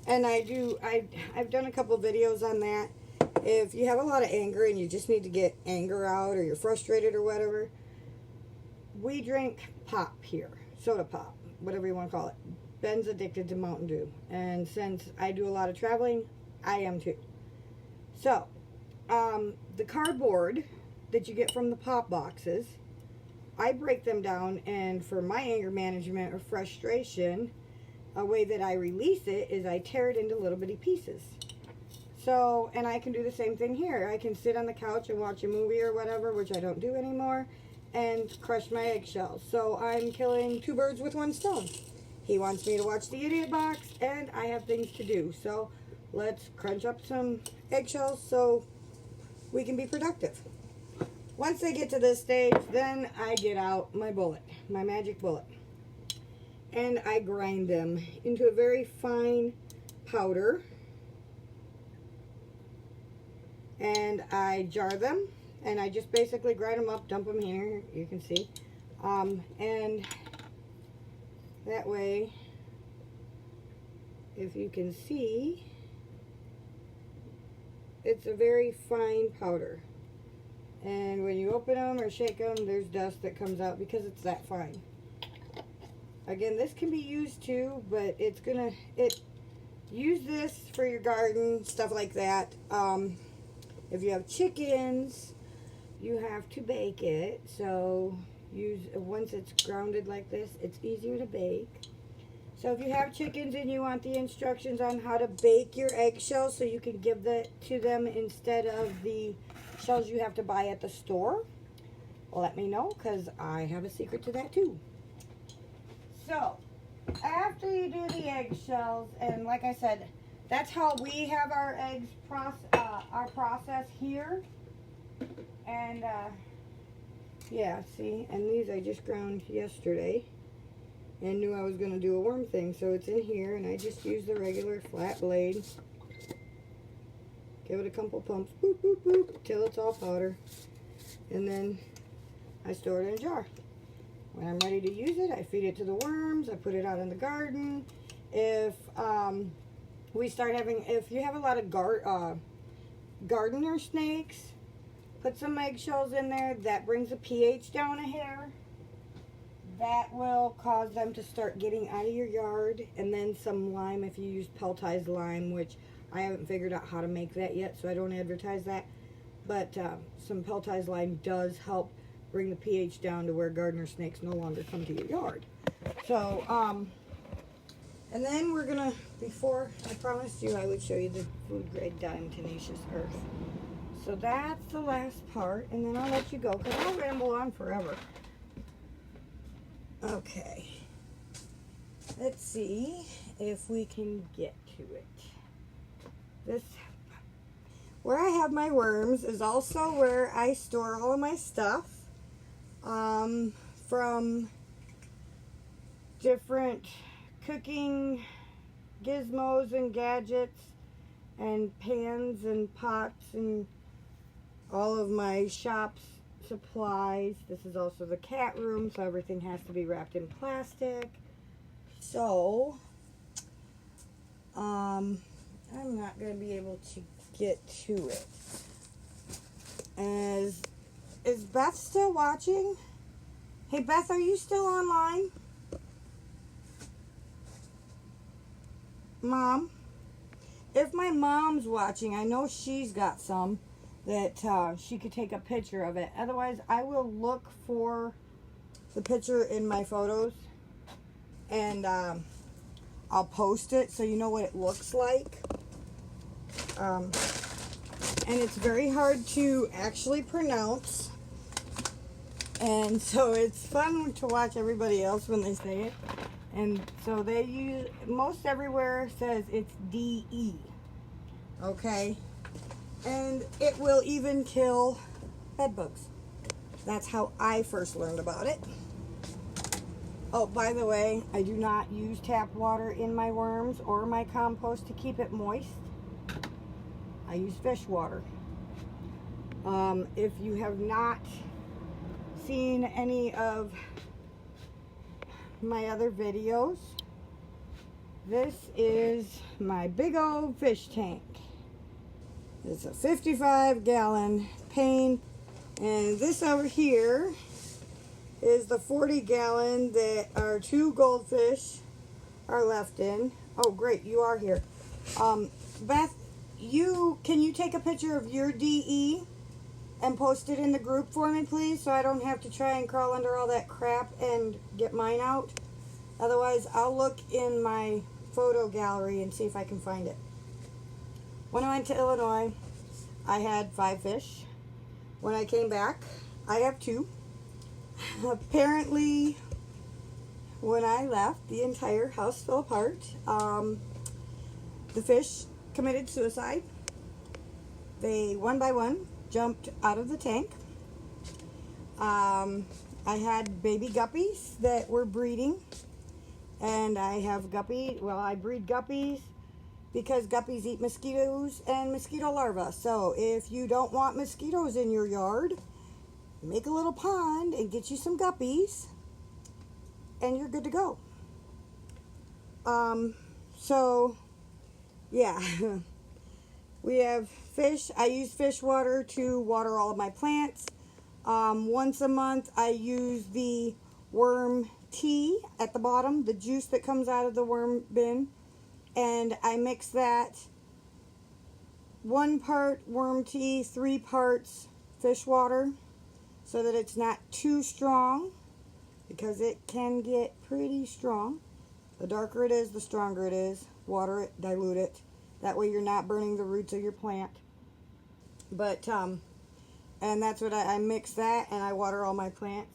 And I've done a couple videos on that. If you have a lot of anger and you just need to get anger out, or you're frustrated or whatever, we drink pop here, soda pop, whatever you want to call it. Ben's addicted to Mountain Dew, and since I do a lot of traveling, I am too. So, the cardboard that you get from the pop boxes, I break them down, and for my anger management or frustration, a way that I release it is I tear it into little bitty pieces. So, and I can do the same thing here. I can sit on the couch and watch a movie or whatever, which I don't do anymore, and crush my eggshells. So I'm killing two birds with one stone. He wants me to watch the Idiot Box, and I have things to do. So let's crunch up some eggshells so we can be productive. Once they get to this stage, then I get out my bullet, my magic bullet, and I grind them into a very fine powder, and I jar them, and I just basically grind them up, dump them here, you can see, and that way, if you can see, it's a very fine powder. And when you open them or shake them, there's dust that comes out because it's that fine. Again, this can be used too, but use this for your garden, stuff like that. If you have chickens, you have to bake it. So once it's grounded like this, it's easier to bake. So if you have chickens and you want the instructions on how to bake your eggshells so you can give that to them instead of the shells you have to buy at the store, let me know, because I have a secret to that too. So after you do the eggshells, and like I said, that's how we have our eggs our process here. And yeah, see, and these I just ground yesterday and knew I was going to do a worm thing, so it's in here, and I just use the regular flat blade. Give it a couple pumps, boop, boop, boop, till it's all powder. And then I store it in a jar. When I'm ready to use it, I feed it to the worms. I put it out in the garden. If if you have a lot of gardener snakes, put some eggshells in there. That brings the pH down a hair. That will cause them to start getting out of your yard. And then some lime, if you use pelletized lime, which I haven't figured out how to make that yet, so I don't advertise that. But some pelletized lime does help bring the pH down to where gardener snakes no longer come to your yard. So, and then we're gonna, before I promised you I would show you the food grade dime tenacious earth. So that's the last part, and then I'll let you go because I'll ramble on forever. Okay. Let's see if we can get to it. Where I have my worms is also where I store all of my stuff, from different cooking gizmos and gadgets and pans and pots and all of my shop's supplies. This is also the cat room, so everything has to be wrapped in plastic. So I'm not going to be able to get to it. Is Beth still watching? Hey Beth, are you still online? Mom? If my mom's watching, I know she's got some that she could take a picture of it. Otherwise, I will look for the picture in my photos and I'll post it so you know what it looks like. And it's very hard to actually pronounce, and so it's fun to watch everybody else when they say it. And so they use, most everywhere says it's DE, okay? And it will even kill bed bugs. That's how I first learned about it. Oh, by the way, I do not use tap water in my worms or my compost to keep it moist. I use fish water. If you have not seen any of my other videos, this is my big old fish tank. It's a 55-gallon paint, and this over here is the 40-gallon that our 2 goldfish are left in. Oh, great, you are here. Beth, can you take a picture of your DE and post it in the group for me, please, so I don't have to try and crawl under all that crap and get mine out? Otherwise, I'll look in my photo gallery and see if I can find it. When I went to Illinois, I had 5 fish. When I came back, I have 2. Apparently, when I left, the entire house fell apart. The fish committed suicide. They, one by one, jumped out of the tank. I had baby guppies that were breeding. And I have I breed guppies because guppies eat mosquitoes and mosquito larvae. So if you don't want mosquitoes in your yard, make a little pond and get you some guppies and you're good to go. So yeah, we have fish. I use fish water to water all of my plants. Once a month I use the worm tea at the bottom, the juice that comes out of the worm bin, and I mix that 1 part worm tea, 3 parts fish water, so that it's not too strong, because it can get pretty strong. The darker it is, the stronger it is. Water it, dilute it. That way you're not burning the roots of your plant. But, and that's what I mix that, and I water all my plants.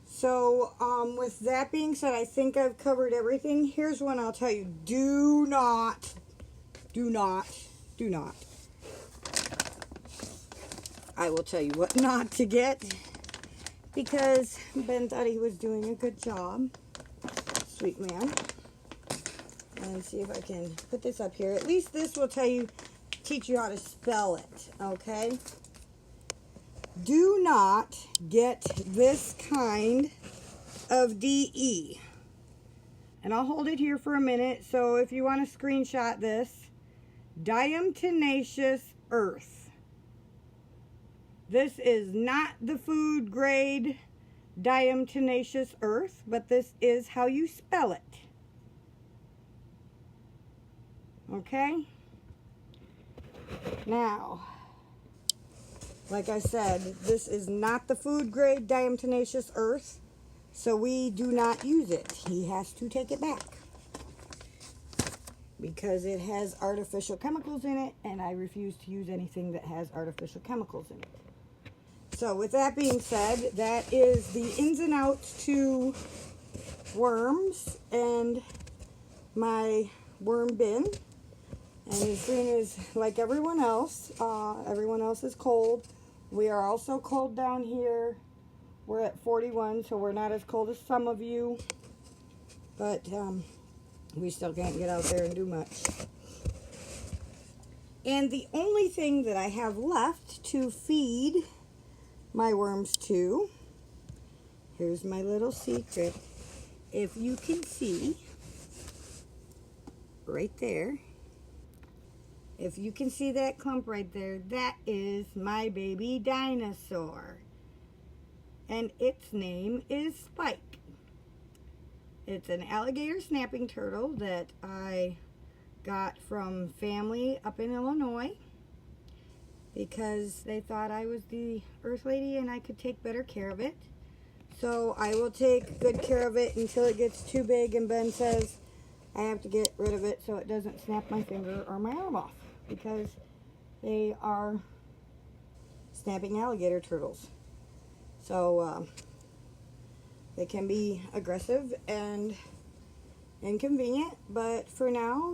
So, with that being said, I think I've covered everything. Here's one I'll tell you. Do not. I will tell you what not to get, because Ben thought he was doing a good job. Sweet man. And see if I can put this up here. At least this will teach you how to spell it, okay? Do not get this kind of DE. And I'll hold it here for a minute. So if you want to screenshot this, diatomaceous earth. This is not the food grade diatomaceous earth, but this is how you spell it. Okay? Now, like I said, this is not the food grade diatomaceous earth, so we do not use it. He has to take it back because it has artificial chemicals in it, and I refuse to use anything that has artificial chemicals in it. So with that being said, that is the ins and outs to worms and my worm bin. And as soon as, like everyone else is cold. We are also cold down here. We're at 41, so we're not as cold as some of you. But we still can't get out there and do much. And the only thing that I have left to feed my worms to, here's my little secret. If you can see, right there, if you can see that clump right there, that is my baby dinosaur. And its name is Spike. It's an alligator snapping turtle that I got from family up in Illinois because they thought I was the Earth Lady and I could take better care of it. So I will take good care of it until it gets too big and Ben says I have to get rid of it so it doesn't snap my finger or my arm off, because they are snapping alligator turtles. So they can be aggressive and inconvenient, but for now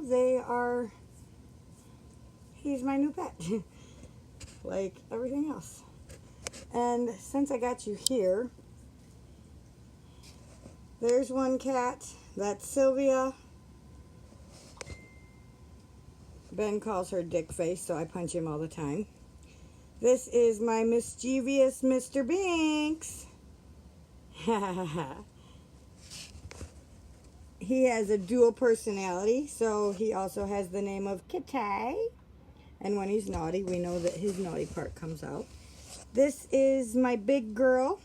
he's my new pet, like everything else. And since I got you here, there's one cat. That's Sylvia. Ben calls her Dick Face, so I punch him all the time. This is my mischievous Mr. Binks. He has a dual personality, so he also has the name of Kitty. And when he's naughty, we know that his naughty part comes out. This is my big girl.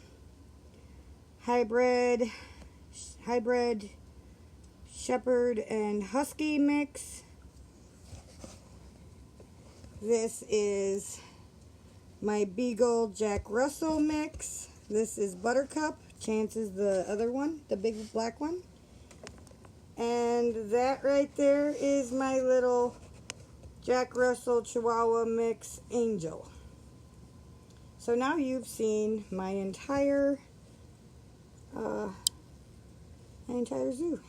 Hybrid Shepherd and Husky mix. This is my Beagle Jack Russell mix. This is Buttercup. Chance is the other one, the big black one. And that right there is my little Jack Russell Chihuahua mix, Angel. So now you've seen my entire zoo.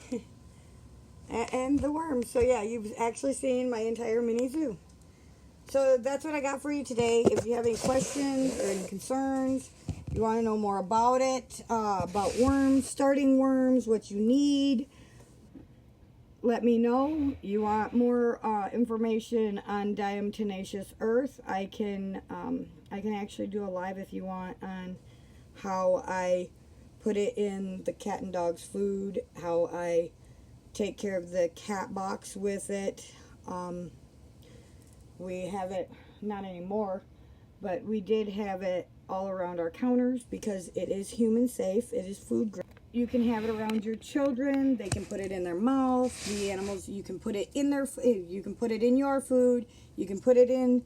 and the worms. So yeah, you've actually seen my entire mini zoo. So that's what I got for you today. If you have any questions or any concerns, you want to know more about it, about worms, starting worms, what you need, let me know. You want more information on Diatomaceous earth, I can actually do a live if you want on how I put it in the cat and dog's food, how I take care of the cat box with it. We have it, not anymore, but we did have it all around our counters because it is human safe. It is food grade. You can have it around your children. They can put it in their mouth. The animals, you can put it in their, you can put it in your food. You can put it in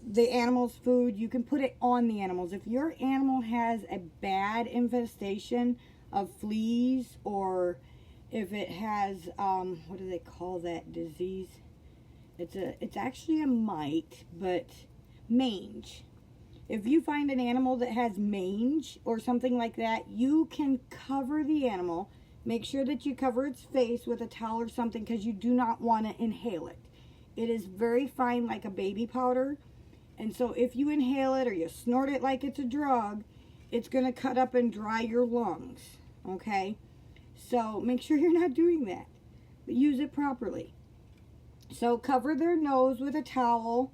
the animal's food. You can put it on the animals. If your animal has a bad infestation of fleas, or if it has, what do they call that disease? It's actually a mite, but mange. If you find an animal that has mange or something like that, you can cover the animal. Make sure that you cover its face with a towel or something, because you do not want to inhale it. It is very fine, like a baby powder. And so if you inhale it or you snort it like it's a drug, it's going to cut up and dry your lungs. Okay? So make sure you're not doing that. But use it properly. So cover their nose with a towel,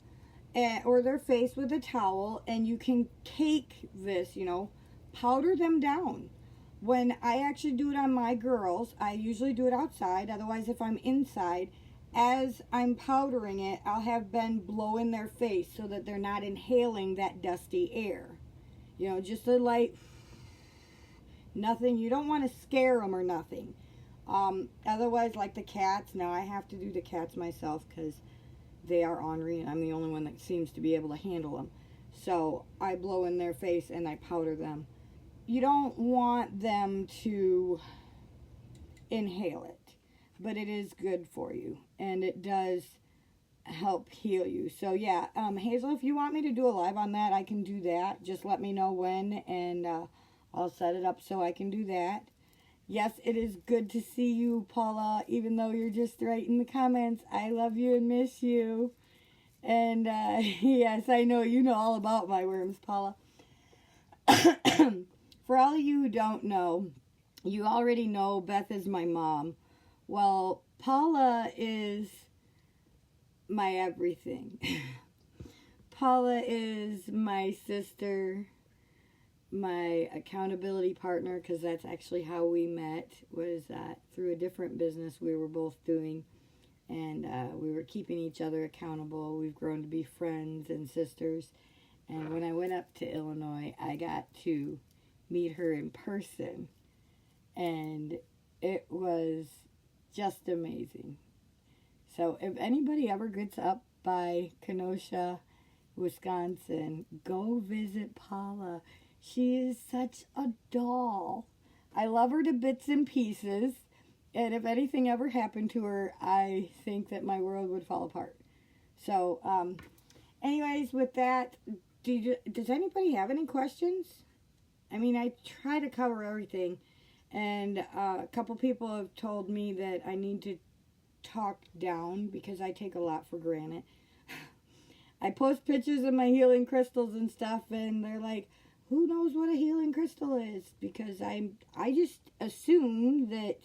or their face with a towel, and you can take this, powder them down. When I actually do it on my girls, I usually do it outside. Otherwise, if I'm inside, as I'm powdering it, I'll have Ben blow in their face so that they're not inhaling that dusty air. Just a light, nothing. You don't want to scare them or nothing. Otherwise, like the cats, now I have to do the cats myself because they are ornery and I'm the only one that seems to be able to handle them. So I blow in their face and I powder them. You don't want them to inhale it, but it is good for you and it does help heal you. So yeah, Hazel, if you want me to do a live on that, I can do that. Just let me know when, and I'll set it up so I can do that. Yes, it is good to see you, Paula, even though you're just writing the comments. I love you and miss you. And yes, I know you know all about my worms, Paula. For all of you who don't know, you already know Beth is my mom. Well, Paula is my everything. Paula is my sister, my accountability partner, because that's actually how we met, was through a different business we were both doing, and we were keeping each other accountable. We've grown to be friends and sisters, and when I went up to Illinois, I got to meet her in person, and it was just amazing. So if anybody ever gets up by Kenosha, Wisconsin, go visit Paula. She is such a doll. I love her to bits and pieces. And if anything ever happened to her, I think that my world would fall apart. So, anyways, with that, does anybody have any questions? I mean, I try to cover everything. And a couple people have told me that I need to talk down because I take a lot for granted. I post pictures of my healing crystals and stuff, and they're like, who knows what a healing crystal is? Because I just assume that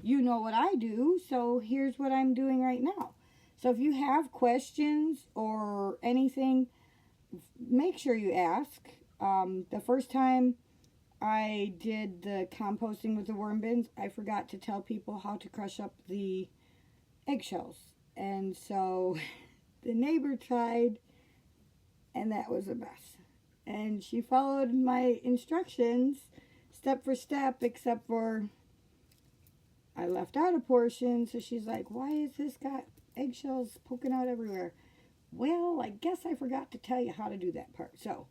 you know what I do, so here's what I'm doing right now. So if you have questions or anything, make sure you ask. The first time I did the composting with the worm bins, I forgot to tell people how to crush up the eggshells. And so the neighbor tried, and that was a mess. And she followed my instructions step for step, except for I left out a portion. So she's like, why has this got eggshells poking out everywhere? Well, I guess I forgot to tell you how to do that part. So,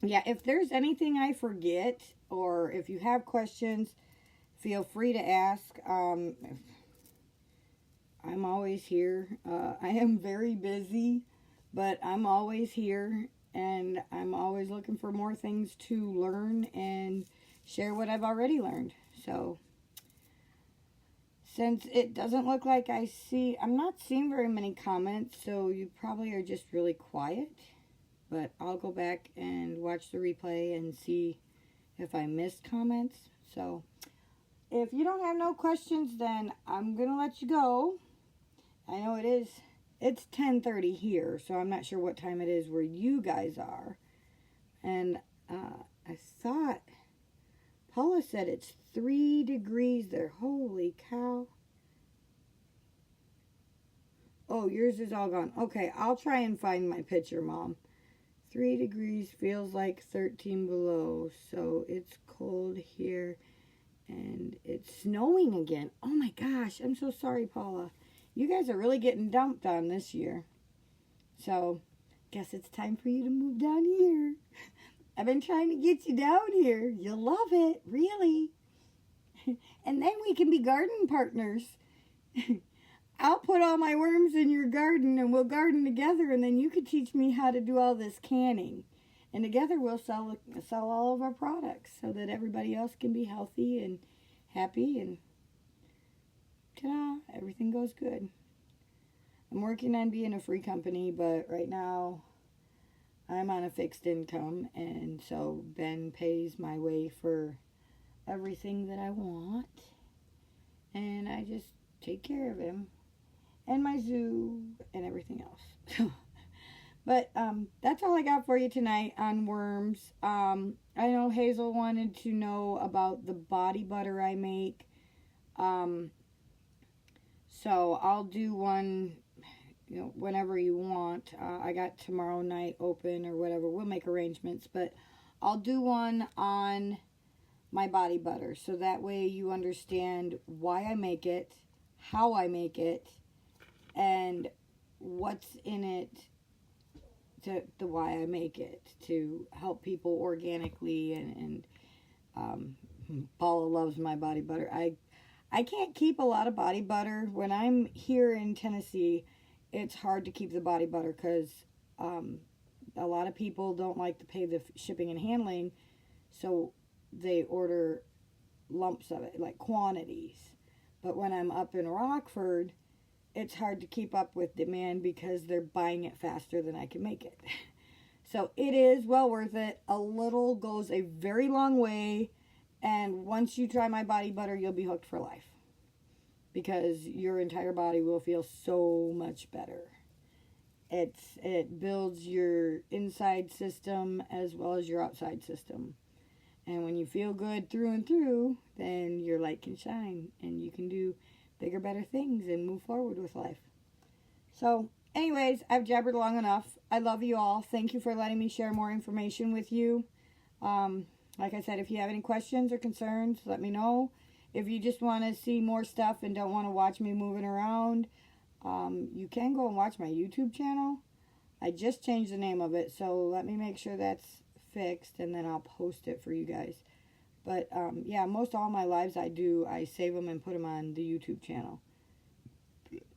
yeah, if there's anything I forget, or if you have questions, feel free to ask. I'm always here. I am very busy, but I'm always here. And I'm always looking for more things to learn and share what I've already learned. So since it doesn't look like I'm not seeing very many comments, so you probably are just really quiet. But I'll go back and watch the replay and see if I missed comments. So if you don't have no questions, then I'm going to let you go. I know it's 10:30 here, so I'm not sure what time it is where you guys are. And I thought Paula said it's 3 degrees there. Holy cow. Oh, yours is all gone. Okay, I'll try and find my picture, Mom. 3 degrees feels like 13 below. So it's cold here. And it's snowing again. Oh my gosh, I'm so sorry, Paula. You guys are really getting dumped on this year. So, guess it's time for you to move down here. I've been trying to get you down here. You'll love it, really. And then we can be garden partners. I'll put all my worms in your garden and we'll garden together, and then you could teach me how to do all this canning. And together we'll sell all of our products so that everybody else can be healthy and happy, and ta-da, everything goes good. I'm working on being a free company, but right now I'm on a fixed income, and so Ben pays my way for everything that I want, and I just take care of him and my zoo and everything else. But that's all I got for you tonight on worms. I know Hazel wanted to know about the body butter I make. So I'll do one, whenever you want. I got tomorrow night open or whatever. We'll make arrangements. But I'll do one on my body butter, so that way you understand why I make it, how I make it, and what's in it, the why I make it, to help people organically. And Paula loves my body butter. I can't keep a lot of body butter. When I'm here in Tennessee, it's hard to keep the body butter because a lot of people don't like to pay the shipping and handling, so they order lumps of it, like quantities. But when I'm up in Rockford, it's hard to keep up with demand because they're buying it faster than I can make it. So it is well worth it. A little goes a very long way. And once you try my body butter, you'll be hooked for life, because your entire body will feel so much better. It builds your inside system as well as your outside system. And when you feel good through and through, then your light can shine and you can do bigger, better things and move forward with life. So, anyways, I've jabbered long enough. I love you all. Thank you for letting me share more information with you. Like I said, if you have any questions or concerns, let me know. If you just want to see more stuff and don't want to watch me moving around, you can go and watch my YouTube channel. I just changed the name of it, so let me make sure that's fixed, and then I'll post it for you guys. But yeah, most all my lives I save them and put them on the YouTube channel,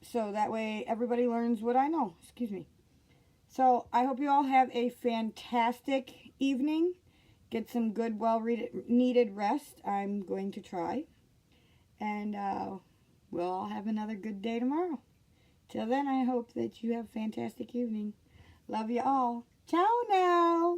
so that way everybody learns what I know. Excuse me. So I hope you all have a fantastic evening. Get some good, well-needed rest. I'm going to try. And we'll all have another good day tomorrow. Till then, I hope that you have a fantastic evening. Love you all. Ciao now.